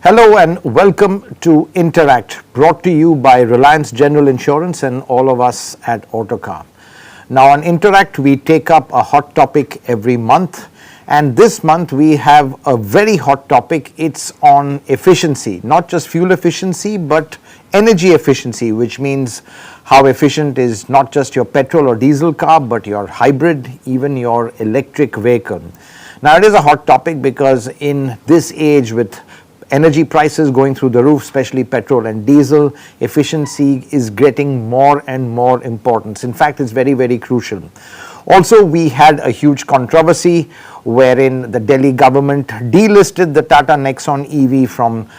Hello and welcome to Interact, brought to you by Reliance General Insurance and all of us at Autocar. Now on Interact, we take up a hot topic every month, and this month we have a very hot topic. It's on efficiency, not just fuel efficiency but energy efficiency, which means how efficient is not just your petrol or diesel car but your hybrid, even your electric vehicle. Now it is a hot topic because in this age with energy prices going through the roof, especially petrol and diesel, efficiency is getting more and more importance. In fact, it's very, very crucial. Also, we had a huge controversy wherein the Delhi government delisted the Tata Nexon EV from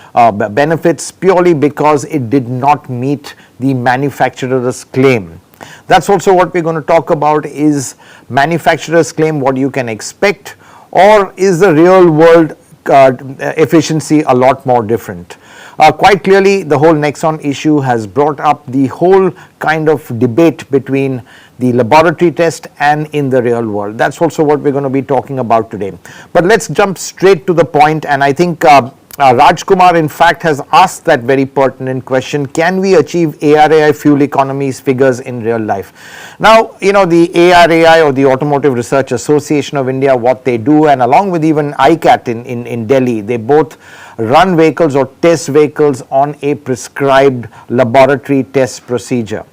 benefits purely because it did not meet the manufacturer's claim. That's also what we're going to talk about. Is manufacturer's claim what you can expect, or is the real world efficiency a lot more different? Quite clearly, the whole Nexon issue has brought up the whole kind of debate between the laboratory test and in the real world. That's also what we're going to be talking about today. But let's jump straight to the point, and I think Rajkumar in fact has asked that very pertinent question: can we achieve ARAI fuel economies figures in real life? Now, you know, the ARAI, or the Automotive Research Association of India, what they do, and along with even ICAT in Delhi, they both run vehicles or test vehicles on a prescribed laboratory test procedure.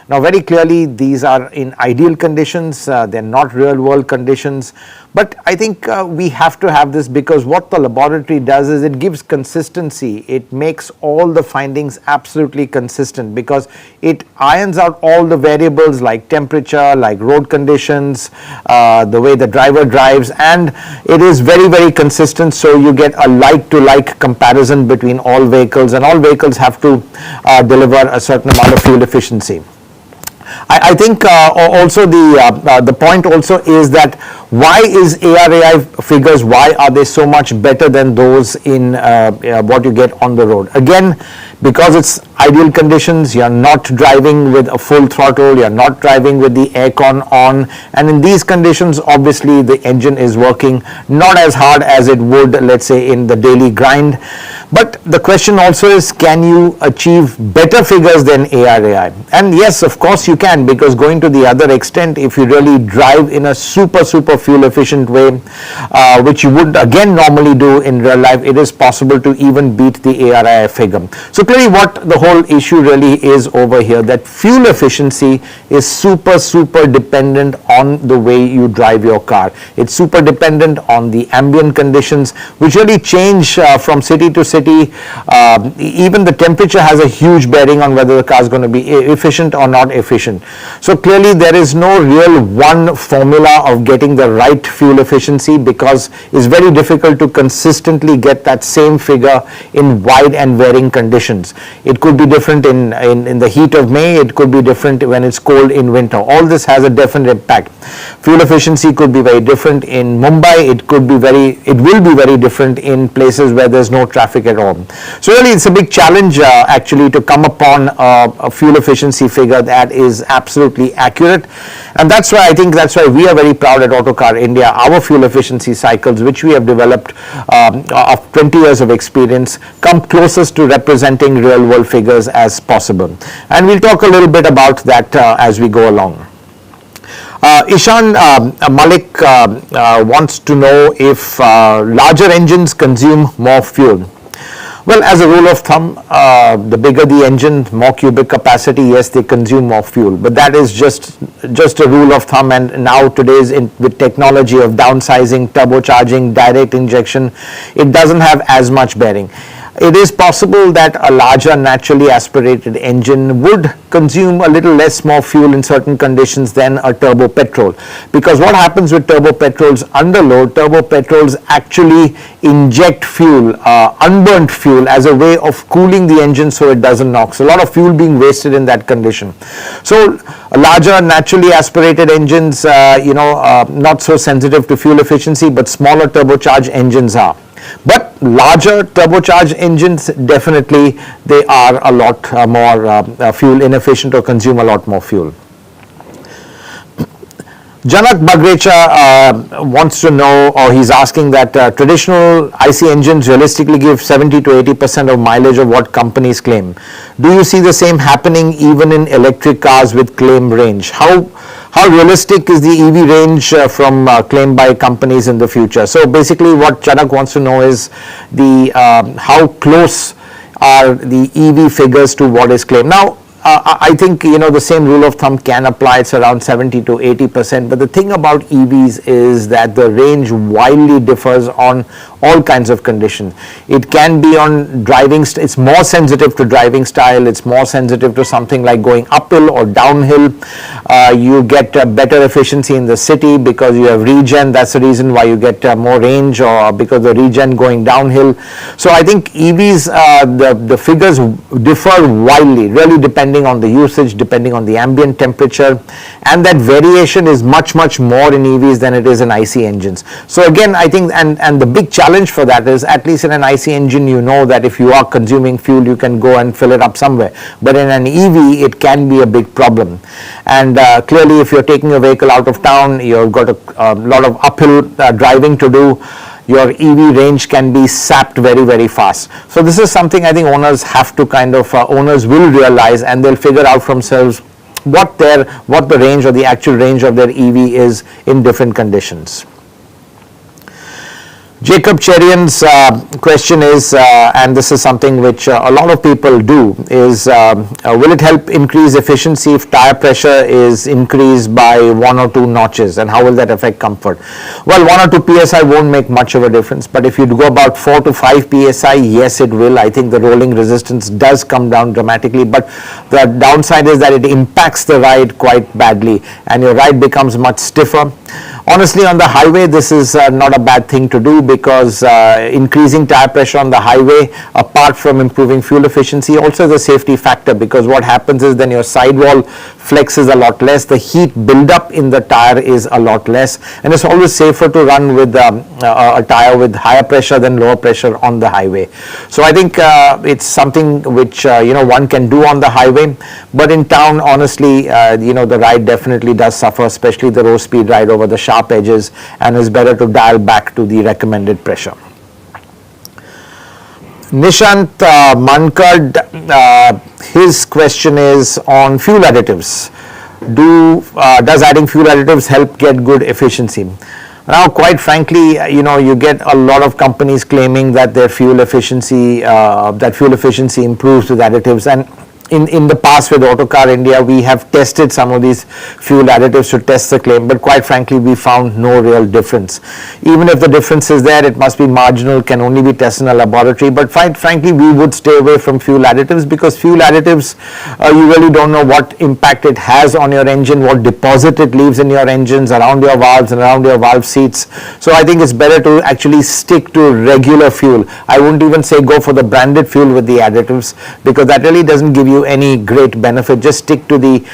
Now, very clearly, these are in ideal conditions, they're not real world conditions, but I think we have to have this, because what the laboratory does is it gives consistency. It makes all the findings absolutely consistent because it irons out all the variables like temperature, like road conditions, the way the driver drives, and it is very, very consistent. So you get a like to like comparison between all vehicles, and all vehicles have to deliver a certain amount of fuel efficiency. I think also the point also is that why is ARAI figures, why are they so much better than those in what you get on the road? Again, because it's ideal conditions, you're not driving with a full throttle, you're not driving with the aircon on, and in these conditions obviously the engine is working not as hard as it would, let's say, in the daily grind. But the question also is, can you achieve better figures than ARAI? And yes, of course you can, because going to the other extent, if you really drive in a super fuel efficient way, which you would again normally do in real life, it is possible to even beat the ARAI figure. So clearly what the whole issue really is over here, that fuel efficiency is super dependent on the way you drive your car. It's super dependent on the ambient conditions, which really change from city to city. Even the temperature has a huge bearing on whether the car is going to be efficient or not efficient. So clearly there is no real one formula of getting the right fuel efficiency, because it's very difficult to consistently get that same figure in wide and varying conditions. It could be different in the heat of May, it could be different when it's cold in winter. All this has a definite impact. Fuel efficiency could be very different in Mumbai, it will be very different in places where there's no traffic at all. So really it's a big challenge actually to come upon a fuel efficiency figure that is absolutely accurate, and that's why we are very proud at Autocar India. Our fuel efficiency cycles, which we have developed of 20 years of experience, come closest to representing real world figures as possible, and we'll talk a little bit about that as we go along. Ishan Malik wants to know if larger engines consume more fuel. Well, as a rule of thumb, the bigger the engine, more cubic capacity, yes, they consume more fuel. But that is just a rule of thumb, and now today's with technology of downsizing, turbocharging, direct injection, it doesn't have as much bearing. It is possible that a larger naturally aspirated engine would consume a little less more fuel in certain conditions than a turbo petrol, because what happens with turbo petrols under load, turbo petrols actually inject fuel, unburnt fuel, as a way of cooling the engine so it doesn't knock. So a lot of fuel being wasted in that condition. So larger naturally aspirated engines, not so sensitive to fuel efficiency, but smaller turbocharged engines are. But larger turbocharged engines, definitely they are a lot more fuel inefficient or consume a lot more fuel. Janak Bagrecha wants to know, or he's asking that traditional IC engines realistically give 70 to 80% of mileage of what companies claim. Do you see the same happening even in electric cars with claim range? How realistic is the EV range from claimed by companies in the future? So basically what Janak wants to know is the how close are the EV figures to what is claimed. Now, I think the same rule of thumb can apply. It's around 70 to 80%. But the thing about EVs is that the range widely differs on all kinds of conditions. It can be on driving. It's more sensitive to driving style. It's more sensitive to something like going uphill or downhill. You get better efficiency in the city because you have regen. That's the reason why you get more range, or because the regen going downhill. So I think EVs, the figures differ widely, really depending on the usage, depending on the ambient temperature, and that variation is much more in EVs than it is in IC engines. So again, I think and the big challenge for that is, at least in an IC engine, you know that if you are consuming fuel, you can go and fill it up somewhere. But in an EV, it can be a big problem. And clearly, if you're taking a vehicle out of town, you've got a lot of uphill driving to do. Your EV range can be sapped very fast. So this is something I think owners have to owners will realize, and they'll figure out for themselves what the range or the actual range of their EV is in different conditions. Jacob Cherian's question is, and this is something which a lot of people do, is will it help increase efficiency if tire pressure is increased by 1 or 2 notches, and how will that affect comfort? Well, 1 or 2 psi won't make much of a difference, but if you go about 4 to 5 psi, yes, it will. I think the rolling resistance does come down dramatically, but the downside is that it impacts the ride quite badly, and your ride becomes much stiffer. Honestly, on the highway, this is not a bad thing to do, because increasing tire pressure on the highway, apart from improving fuel efficiency, also is a safety factor, because what happens is then your sidewall flexes a lot less, the heat buildup in the tire is a lot less, and it's always safer to run with a tire with higher pressure than lower pressure on the highway. So I think it's something which one can do on the highway, but in town, honestly, the ride definitely does suffer, especially the low speed ride over the sharp edges, and it's better to dial back to the recommended pressure. Nishant Mankad, his question is on fuel additives. Does adding fuel additives help get good efficiency? Now, quite frankly, you get a lot of companies claiming that their fuel efficiency improves with additives, and in the past with Autocar India, we have tested some of these fuel additives to test the claim, but quite frankly, we found no real difference. Even if the difference is there, it must be marginal, can only be tested in a laboratory, but quite frankly, we would stay away from fuel additives, because fuel additives, you really don't know what impact it has on your engine, what deposit it leaves in your engines, around your valves and around your valve seats. So I think it's better to actually stick to regular fuel. I wouldn't even say go for the branded fuel with the additives, because that really doesn't give you any great benefit. Just stick to the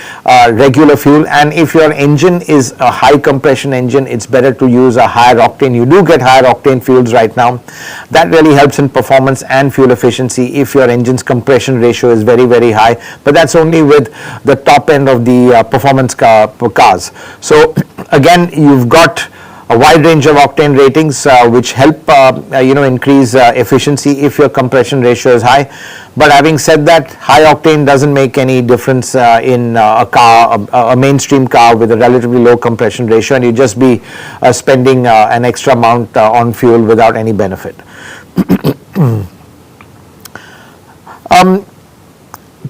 regular fuel, and if your engine is a high compression engine, it's better to use a higher octane. You do get higher octane fuels right now. That really helps in performance and fuel efficiency if your engine's compression ratio is very high, but that's only with the top end of the performance cars. So again, you've got a wide range of octane ratings which help increase efficiency if your compression ratio is high. But having said that, high octane doesn't make any difference in a car, a mainstream car with a relatively low compression ratio, and you just be spending an extra amount on fuel without any benefit.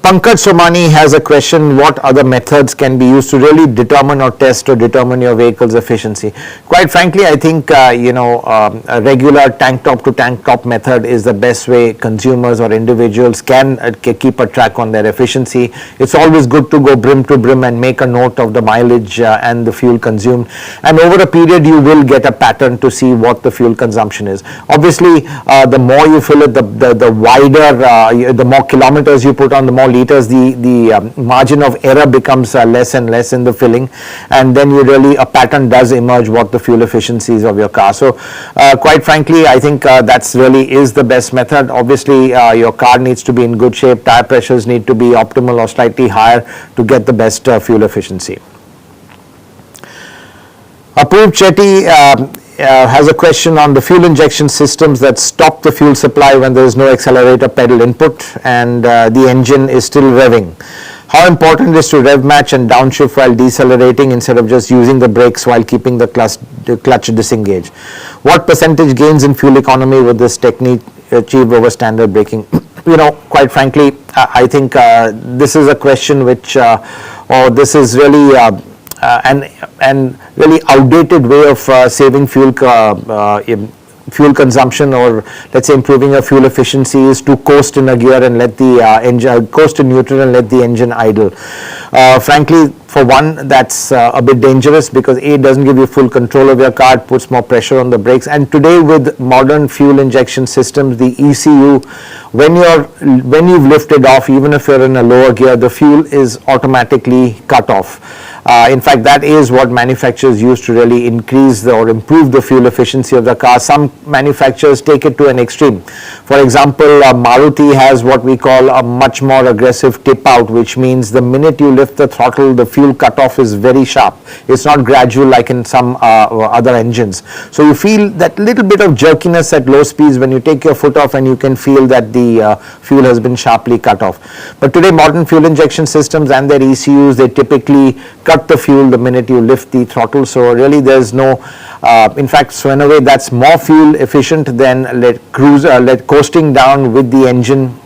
Pankaj Somani has a question: what other methods can be used to really determine or test or determine your vehicle's efficiency? Quite frankly, I think a regular tank top to tank top method is the best way consumers or individuals can keep a track on their efficiency. It's always good to go brim to brim and make a note of the mileage and the fuel consumed, and over a period you will get a pattern to see what the fuel consumption is. Obviously, the more you fill it, the wider, the more kilometers you put on, the more liters, the margin of error becomes less and less in the filling, and then a pattern does emerge what the fuel efficiencies of your car. So quite frankly, I think that's really is the best method. Obviously, your car needs to be in good shape, tire pressures need to be optimal or slightly higher to get the best fuel efficiency. Apoorv Chetty has a question on the fuel injection systems that stop the fuel supply when there is no accelerator pedal input and the engine is still revving. How important it is to rev match and downshift while decelerating instead of just using the brakes while keeping the clutch disengaged? What percentage gains in fuel economy would this technique achieve over standard braking? Quite frankly, I think this is a question which, or this is really an really outdated way of saving fuel consumption, or let's say improving your fuel efficiency, is to coast in a gear and let the engine coast in neutral and let the engine idle. Frankly, for one, that's a bit dangerous because it doesn't give you full control of your car, it puts more pressure on the brakes. And today with modern fuel injection systems, the ECU, when you've lifted off, even if you're in a lower gear, the fuel is automatically cut off. In fact, that is what manufacturers use to really increase or improve the fuel efficiency of the car. Some manufacturers take it to an extreme. For example, Maruti has what we call a much more aggressive tip out, which means the minute you lift the throttle, the fuel cutoff is very sharp. It's not gradual like in some other engines. So you feel that little bit of jerkiness at low speeds when you take your foot off, and you can feel that the fuel has been sharply cut off. But today modern fuel injection systems and their ECUs, they typically cut the fuel the minute you lift the throttle. So really there's no, in fact, so in a way that's more fuel efficient than let coasting down with the engine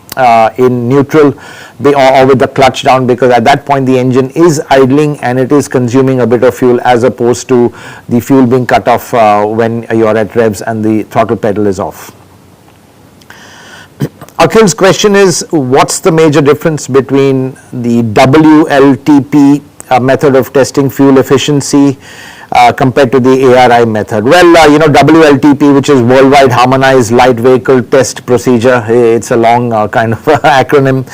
in neutral or with the clutch down, because at that point the engine is idling and it is consuming a bit of fuel, as opposed to the fuel being cut off when you're at revs and the throttle pedal is off. Akhil's question is, what's the major difference between the WLTP method of testing fuel efficiency compared to the ARAI method? Well, WLTP, which is Worldwide Harmonized Light Vehicle Test Procedure, it's a long kind of acronym.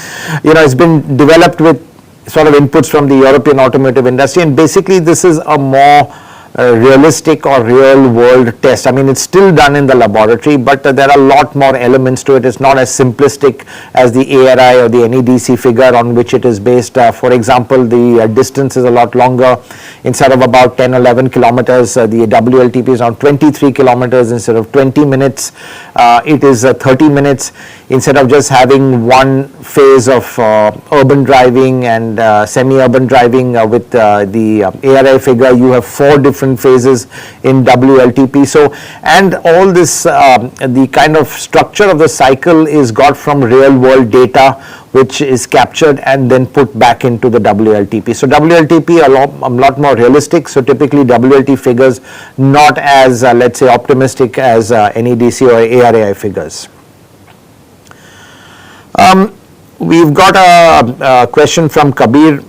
It's been developed with sort of inputs from the European automotive industry, and basically this is a more realistic or real world test. I mean, it's still done in the laboratory, but there are a lot more elements to it. It's not as simplistic as the ARI or the NEDC figure on which it is based. For example, the distance is a lot longer. Instead of about 10-11 kilometers, the WLTP is around 23 kilometers. Instead of 20 minutes, it is 30 minutes. Instead of just having one phase of urban driving and semi-urban driving with the ARI figure, you have 4 different phases in WLTP. So, and all this, the kind of structure of the cycle is got from real world data, which is captured and then put back into the WLTP. So WLTP a lot more realistic. So typically WLT figures not as let's say optimistic as NEDC or ARAI figures. We've got a question from Kabir,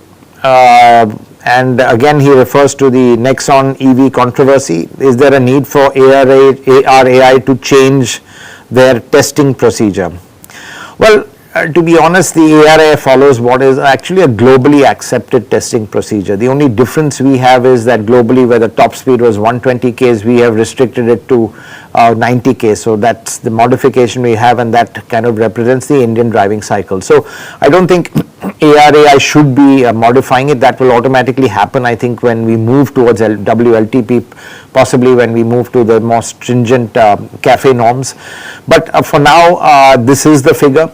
and again he refers to the Nexon EV controversy. Is there a need for ARAI to change their testing procedure? Well, to be honest, the ARAI follows what is actually a globally accepted testing procedure. The only difference we have is that globally, where the top speed was 120 km, we have restricted it to 90 km. So that's the modification we have, and that kind of represents the Indian driving cycle. So I don't think ARAI should be modifying it. That will automatically happen, I think, when we move towards WLTP, possibly when we move to the more stringent CAFE norms. But for now, this is the figure.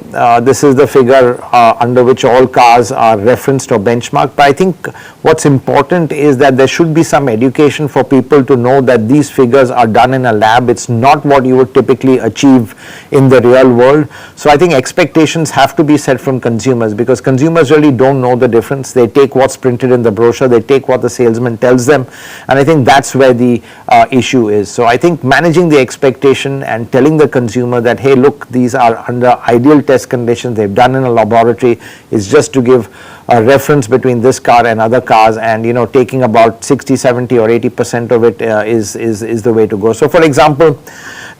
This is the figure under which all cars are referenced or benchmarked. But I think what's important is that there should be some education for people to know that these figures are done in a lab. It's not what you would typically achieve in the real world. So I think expectations have to be set from consumers, because consumers really don't know the difference. They take what's printed in the brochure, they take what the salesman tells them, and I think that's where the issue is. So I think managing the expectation and telling the consumer that, hey, look, these are under ideal test conditions, they've done in a laboratory, is just to give a reference between this car and other cars, and taking about 60, 70 or 80% of it is the way to go. So for example,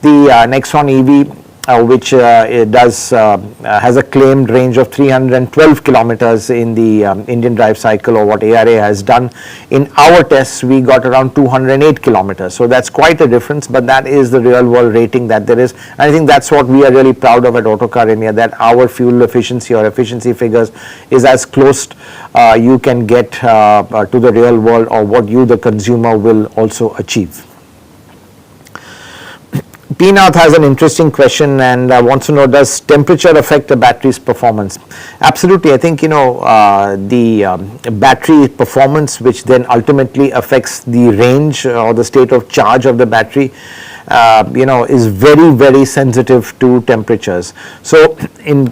the Nexon EV which it has a claimed range of 312 kilometers in the Indian drive cycle, or what ARAI has done. In our tests, we got around 208 kilometers. So that's quite a difference, but that is the real world rating that there is. And I think that's what we are really proud of at Autocar India, that our fuel efficiency or efficiency figures is as close you can get to the real world, or what you, the consumer, will also achieve. Pinath has an interesting question and wants to know, does temperature affect the battery's performance? Absolutely. I think, the battery performance, which then ultimately affects the range or the state of charge of the battery, is very, very sensitive to temperatures. So in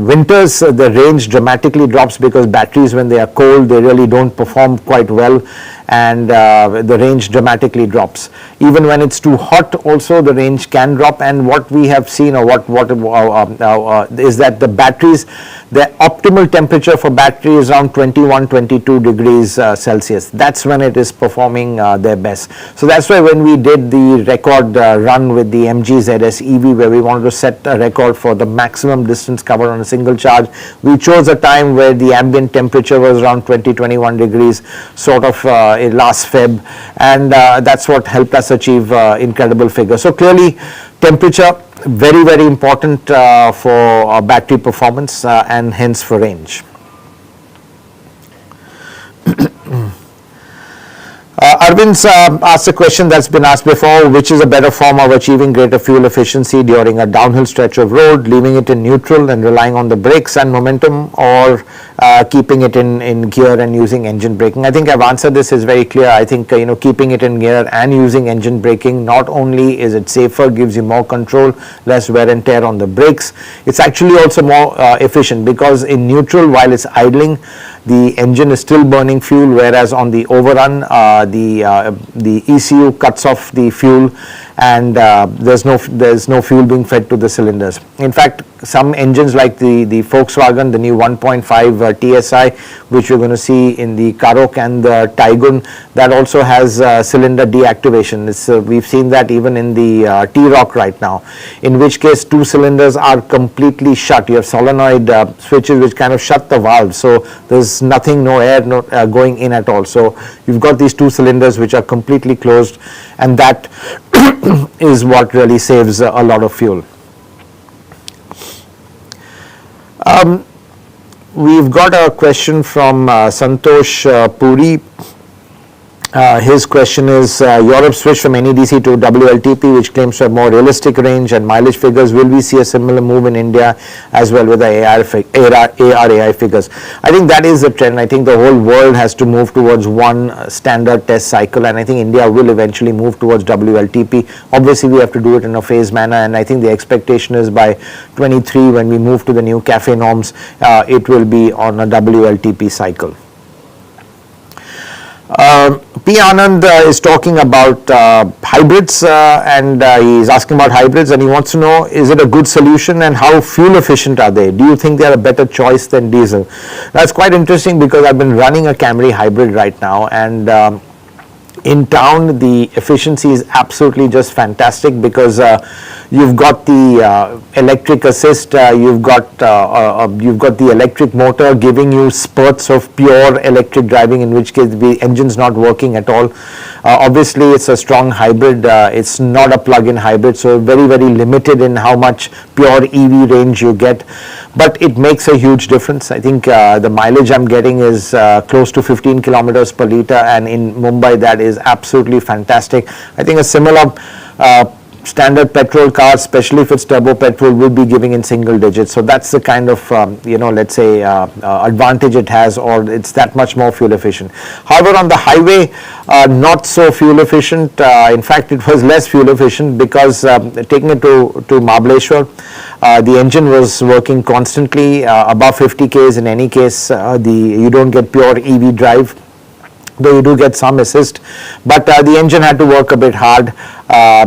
winters, the range dramatically drops, because batteries, when they are cold, they really don't perform quite well, and the range dramatically drops. Even when it's too hot, also the range can drop. And what we have seen, or is that the batteries, the optimal temperature for battery is around 21-22 degrees Celsius. That's when it is performing their best. So that's why when we did the record run with the MG ZS EV, where we wanted to set a record for the maximum distance covered on a single charge, we chose a time where the ambient temperature was around 20-21 degrees, sort of last Feb, and that's what helped us achieve incredible figures. So clearly, temperature very, very important for battery performance and hence for range. Arvind's asked a question that's been asked before: which is a better form of achieving greater fuel efficiency during a downhill stretch of road, leaving it in neutral and relying on the brakes and momentum, or keeping it in gear and using engine braking? I think I've answered this, is very clear. I think keeping it in gear and using engine braking, not only is it safer, gives you more control, less wear and tear on the brakes, it's actually also more efficient, because in neutral, while it's idling, the engine is still burning fuel, whereas on the overrun, the ECU cuts off the fuel, and there's no fuel being fed to the cylinders. In fact, some engines like the Volkswagen, the new 1.5 TSI, which you're going to see in the Karoq and the Taigun, that also has cylinder deactivation. We've seen that even in the T-Roc right now, in which case two cylinders are completely shut. You have solenoid switches which kind of shut the valve, so there's nothing, no air going in at all. So you've got these two cylinders which are completely closed, and that is what really saves a lot of fuel. We've got a question from Santosh Puri. His question is, Europe switched from NEDC to WLTP, which claims to have more realistic range and mileage figures. Will we see a similar move in India as well with the ARAI figures? I think that is the trend. I think the whole world has to move towards one standard test cycle, and I think India will eventually move towards WLTP. Obviously, we have to do it in a phased manner, and I think the expectation is by 23, when we move to the new CAFE norms, it will be on a WLTP cycle. P. Anand is talking about hybrids, and he's asking about hybrids, and he wants to know, is it a good solution and how fuel efficient are they? Do you think they are a better choice than diesel? That's quite interesting, because I've been running a Camry hybrid right now, and in town the efficiency is absolutely just fantastic, because you've got the electric assist, you've got the electric motor giving you spurts of pure electric driving, in which case the engine's not working at all. Obviously, it's a strong hybrid, it's not a plug-in hybrid, so very, very limited in how much pure EV range you get, but it makes a huge difference. I think the mileage I'm getting is close to 15 kilometers per liter, and in Mumbai that is absolutely fantastic. I think a similar standard petrol car, especially if it's turbo petrol, will be giving in single digits. So that's the kind of let's say advantage it has, or it's that much more fuel efficient. However, on the highway, not so fuel efficient. In fact, it was less fuel efficient, because taking it to Mahabaleshwar, the engine was working constantly above 50 Ks. In any case, you don't get pure EV drive. though you do get some assist, but the engine had to work a bit hard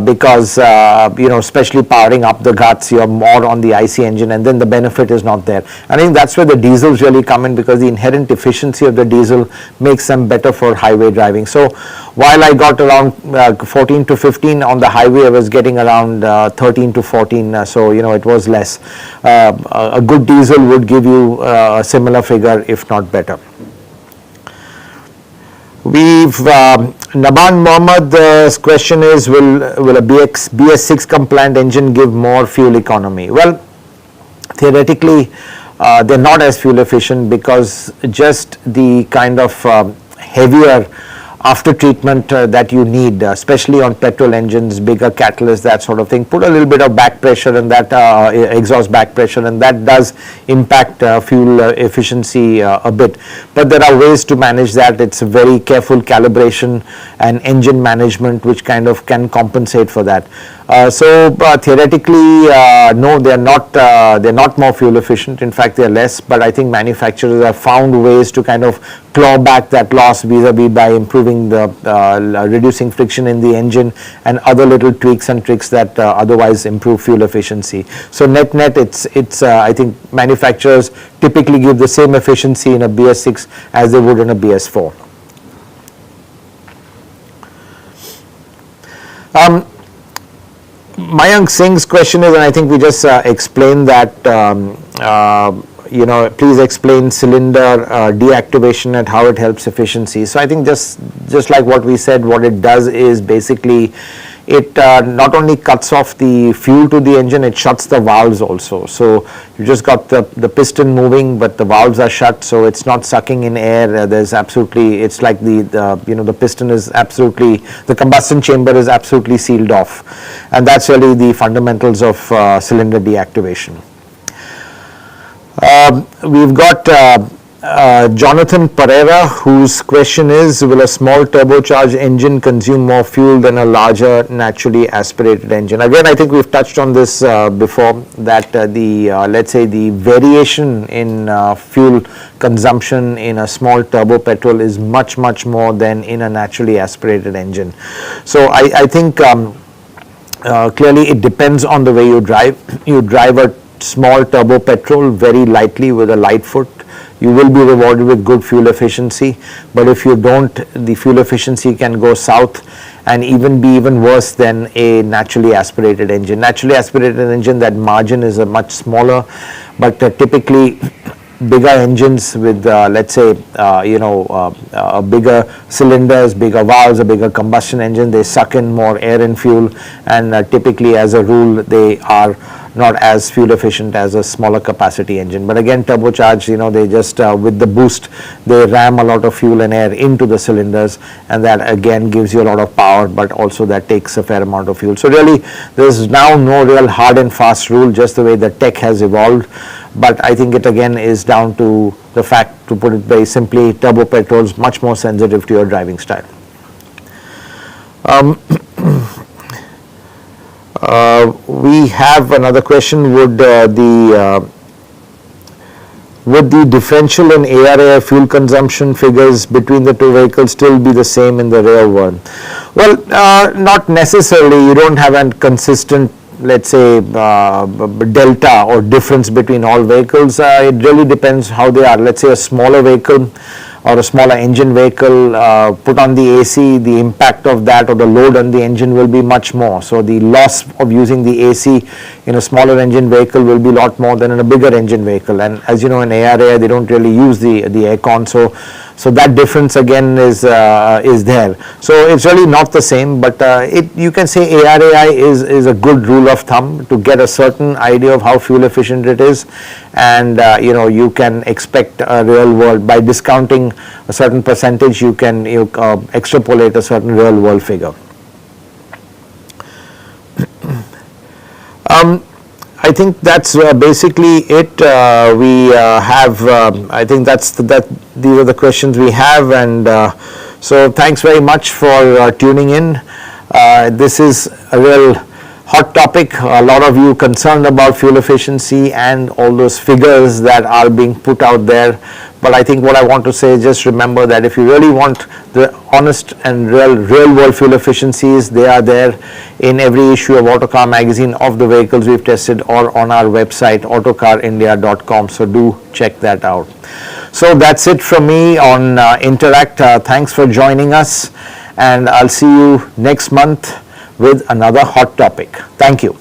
because especially powering up the guts, you're more on the IC engine, and then the benefit is not there. I think that's where the diesels really come in, because the inherent efficiency of the diesel makes them better for highway driving. So while I got around 14 to 15 on the highway, I was getting around 13 to 14, so it was less. A good diesel would give you a similar figure, if not better. Naban Mohammad's question is, will a BS6 compliant engine give more fuel economy? Well, theoretically, they're not as fuel efficient, because just the kind of heavier after treatment that you need, especially on petrol engines, bigger catalysts, that sort of thing, put a little bit of back pressure, and that exhaust back pressure, and that does impact fuel efficiency a bit. But there are ways to manage that. It's a very careful calibration and engine management which kind of can compensate for that. So theoretically, no, they're not more fuel efficient. In fact, they're less. But I think manufacturers have found ways to kind of claw back that loss vis-a-vis by improving the reducing friction in the engine and other little tweaks and tricks that otherwise improve fuel efficiency. So net, it's I think manufacturers typically give the same efficiency in a BS6 as they would in a BS4. Mayank Singh's question is, and I think we just explained that, please explain cylinder deactivation and how it helps efficiency. So I think just like what we said, what it does is basically it not only cuts off the fuel to the engine, it shuts the valves also. So you just got the piston moving, but the valves are shut, so it's not sucking in air. There's absolutely, it's like the piston is absolutely, the combustion chamber is absolutely sealed off, and that's really the fundamentals of cylinder deactivation. We've got Jonathan Pereira, whose question is, will a small turbocharged engine consume more fuel than a larger naturally aspirated engine? Again, I think we've touched on this before, that let's say the variation in fuel consumption in a small turbo petrol is much more than in a naturally aspirated engine. So I think clearly it depends on the way you drive. You drive a small turbo petrol very lightly with a light foot, you will be rewarded with good fuel efficiency. But if you don't, the fuel efficiency can go south and be even worse than a naturally aspirated engine. Naturally aspirated engine, that margin is a much smaller, but typically bigger engines with let's say bigger cylinders, bigger valves, a bigger combustion engine, they suck in more air and fuel, and typically as a rule they are not as fuel efficient as a smaller capacity engine. But again, turbocharged, they just with the boost, they ram a lot of fuel and air into the cylinders, and that again gives you a lot of power, but also that takes a fair amount of fuel. So really there's now no real hard and fast rule, just the way the tech has evolved. But I think it again is down to the fact, to put it very simply, turbo petrols much more sensitive to your driving style. We have another question. Would the differential in ARAI fuel consumption figures between the two vehicles still be the same in the real world? Well, not necessarily. You don't have a consistent, let's say, delta or difference between all vehicles. It really depends how they are. Let's say a smaller vehicle or a smaller engine vehicle, put on the AC, the impact of that or the load on the engine will be much more. So the loss of using the AC in a smaller engine vehicle will be a lot more than in a bigger engine vehicle. And as you know, in ARAI they don't really use the aircon, so that difference again is there. So it's really not the same, but you can say ARAI is a good rule of thumb to get a certain idea of how fuel efficient it is, and you can expect a real world, by discounting a certain percentage, you can extrapolate a certain real world figure. I think that's basically it. We have, I think these are the questions we have, and so thanks very much for tuning in. This is a real hot topic. A lot of you concerned about fuel efficiency and all those figures that are being put out there. But I think what I want to say is just remember that if you really want the honest and real world fuel efficiencies, they are there in every issue of Autocar magazine of the vehicles we've tested or on our website autocarindia.com. So do check that out. So that's it from me on Interact. Thanks for joining us, and I'll see you next month with another hot topic. Thank you.